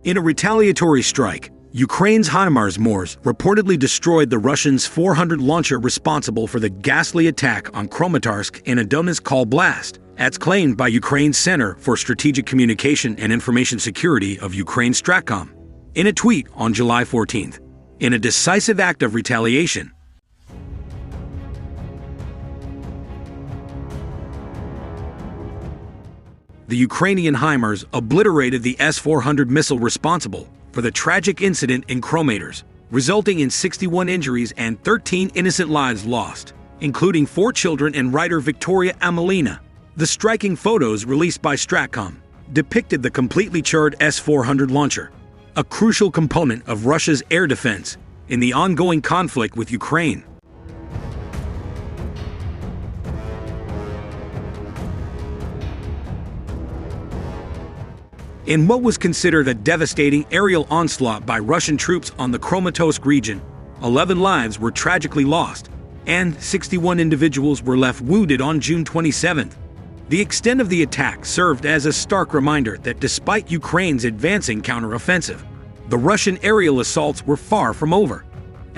In a retaliatory strike, Ukraine's HIMARS reportedly destroyed the Russians' S-400 launcher responsible for the ghastly attack on Chromatarsk and Adonis call blast, as claimed by Ukraine's Center for Strategic Communication and Information Security of Ukraine Stratcom. In a tweet on July 14th, in a decisive act of retaliation, the Ukrainian HIMARS obliterated the S-400 missile responsible for the tragic incident in Chromators, resulting in 61 injuries and 13 innocent lives lost, including 4 children and writer Victoria Amelina. The striking photos released by Stratcom depicted the completely charred S-400 launcher, a crucial component of Russia's air defense in the ongoing conflict with Ukraine. In what was considered a devastating aerial onslaught by Russian troops on the Chromatarsk region, 11 lives were tragically lost, and 61 individuals were left wounded on June 27. The extent of the attack served as a stark reminder that despite Ukraine's advancing counteroffensive, the Russian aerial assaults were far from over.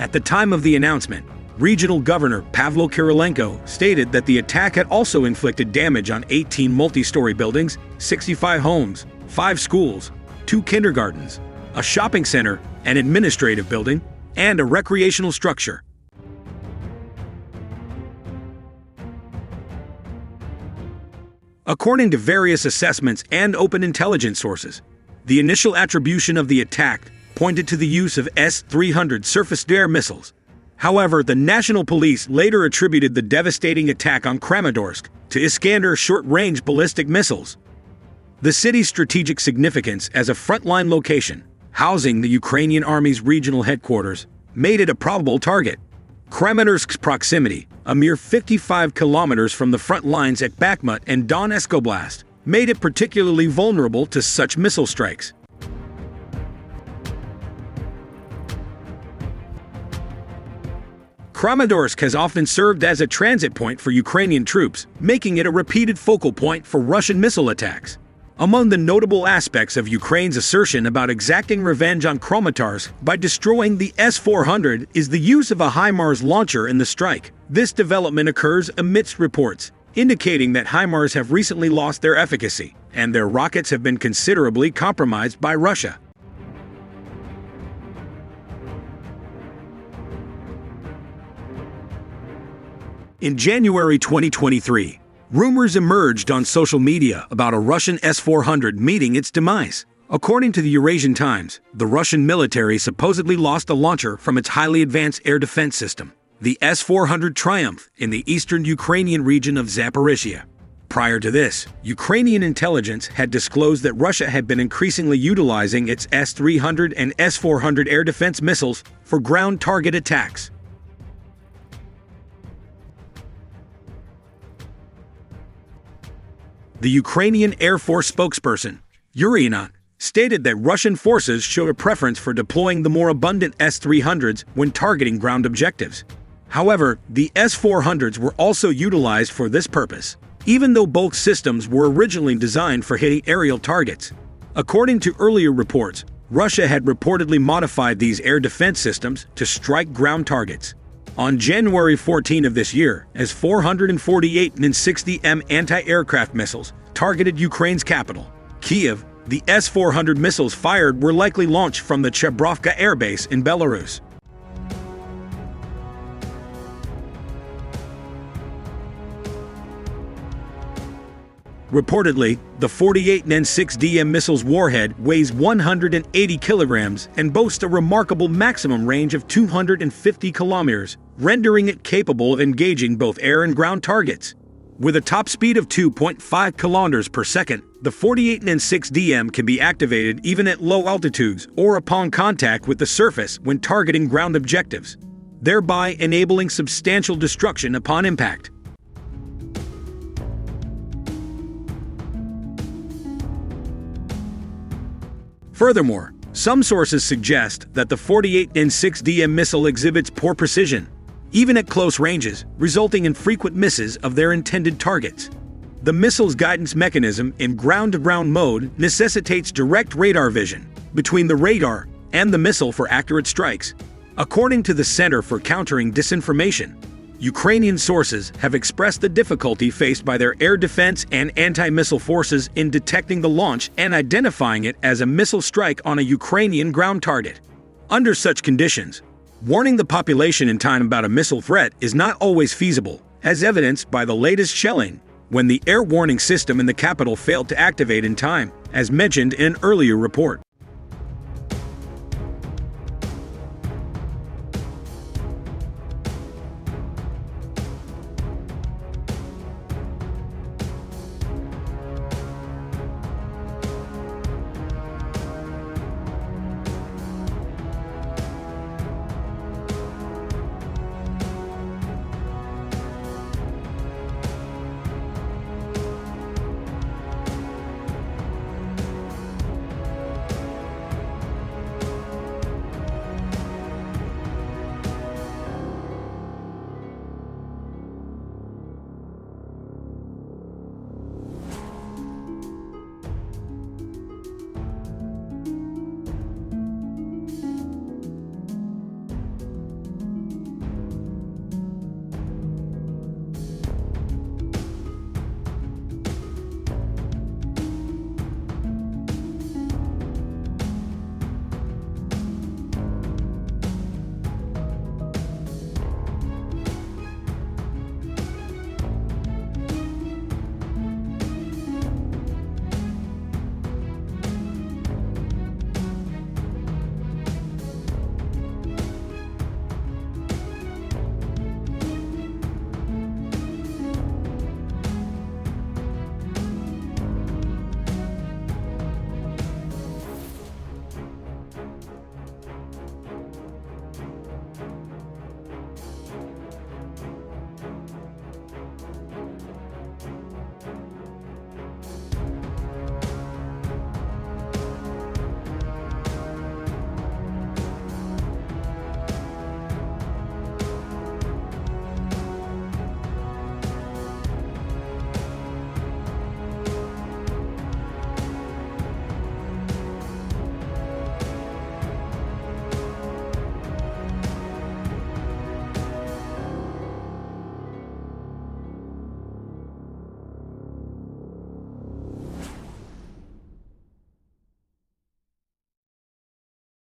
At the time of the announcement, Regional Governor Pavlo Kirilenko stated that the attack had also inflicted damage on 18 multi-story buildings, 65 homes, 5 schools, 2 kindergartens, a shopping center, an administrative building, and a recreational structure. According to various assessments and open intelligence sources, the initial attribution of the attack pointed to the use of S-300 surface-to-air missiles. However, the National Police later attributed the devastating attack on Chromatarsk to Iskander short-range ballistic missiles. The city's strategic significance as a frontline location, housing the Ukrainian Army's regional headquarters, made it a probable target. Chromatarsk's proximity, a mere 55 kilometers from the front lines at Bakhmut and Donetsk Oblast, made it particularly vulnerable to such missile strikes. Chromatarsk has often served as a transit point for Ukrainian troops, making it a repeated focal point for Russian missile attacks. Among the notable aspects of Ukraine's assertion about exacting revenge on Chromatarsk by destroying the S-400 is the use of a HIMARS launcher in the strike. This development occurs amidst reports indicating that HIMARS have recently lost their efficacy, and their rockets have been considerably compromised by Russia. In January 2023, rumors emerged on social media about a Russian S-400 meeting its demise. According to the Eurasian Times, the Russian military supposedly lost a launcher from its highly advanced air defense system, the S-400 Triumph, in the eastern Ukrainian region of Zaporizhia. Prior to this, Ukrainian intelligence had disclosed that Russia had been increasingly utilizing its S-300 and S-400 air defense missiles for ground target attacks. The Ukrainian Air Force spokesperson, Ukrainian, stated that Russian forces show a preference for deploying the more abundant S-300s when targeting ground objectives. However, the S-400s were also utilized for this purpose, even though both systems were originally designed for hitting aerial targets. According to earlier reports, Russia had reportedly modified these air defense systems to strike ground targets. On January 14 of this year, as 448 N-60M anti-aircraft missiles targeted Ukraine's capital, Kyiv, the S-400 missiles fired were likely launched from the Chebrovka Air Base in Belarus. Reportedly, the 48 N-6DM missile's warhead weighs 180 kilograms and boasts a remarkable maximum range of 250 kilometers, rendering it capable of engaging both air and ground targets. With a top speed of 2.5 kilometers per second, the 48 N-6DM can be activated even at low altitudes or upon contact with the surface when targeting ground objectives, thereby enabling substantial destruction upon impact. Furthermore, some sources suggest that the 48 N-6DM missile exhibits poor precision, even at close ranges, resulting in frequent misses of their intended targets. The missile's guidance mechanism in ground-to-ground mode necessitates direct radar vision, between the radar and the missile for accurate strikes. According to the Center for Countering Disinformation, Ukrainian sources have expressed the difficulty faced by their air defense and anti-missile forces in detecting the launch and identifying it as a missile strike on a Ukrainian ground target. Under such conditions, warning the population in time about a missile threat is not always feasible, as evidenced by the latest shelling, when the air warning system in the capital failed to activate in time, as mentioned in an earlier report.